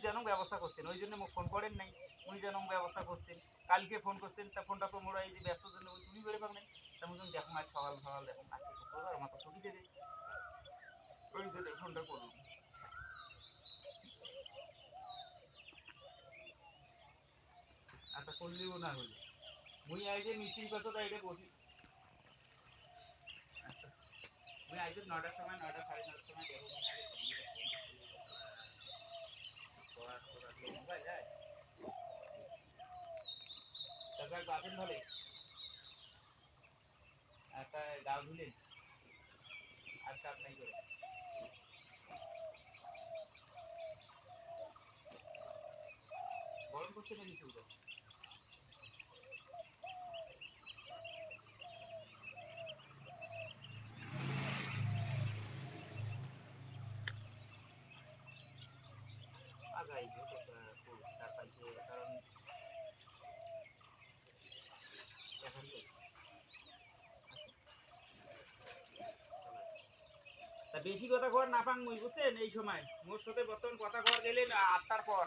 যেন ব্যবস্থা করছেন, ওই জন্য মোক ফোন করেন নাই, উনি যেন ব্যবস্থা করছেন। কালকে ফোন করছেন, তা ফোনটা তো মোরা এই যে ব্যস্ত জন্য তুমি বেড়ে পাক নাই। তেমন দেখুন আজ সকাল সকাল দেখুন আজকে শুক্রবার আমার তো ছুটি দেবে, ওই জন্য ফোনটা করুন। আচ্ছা করলেও না হলে মুই আই যে মিছিল কথা এটা বসি। আচ্ছা মুই আজ 9টার সময় 9টা 9:30 সময় দেখো মুই আগে পড়ার পড়ার লোক মোবাইল যায় তারপর বাসেন ভালে একটা গাও ধুলেন আর সাপ নাই করে গরম করছে না কিছু তো আগাই তো তার পাইছে কারণ এখন তা বেশি কথা কর না পাং মুই বুঝছেন এই সময় মোর সাথে বর্তমান কথা কর গেলে 8টার পর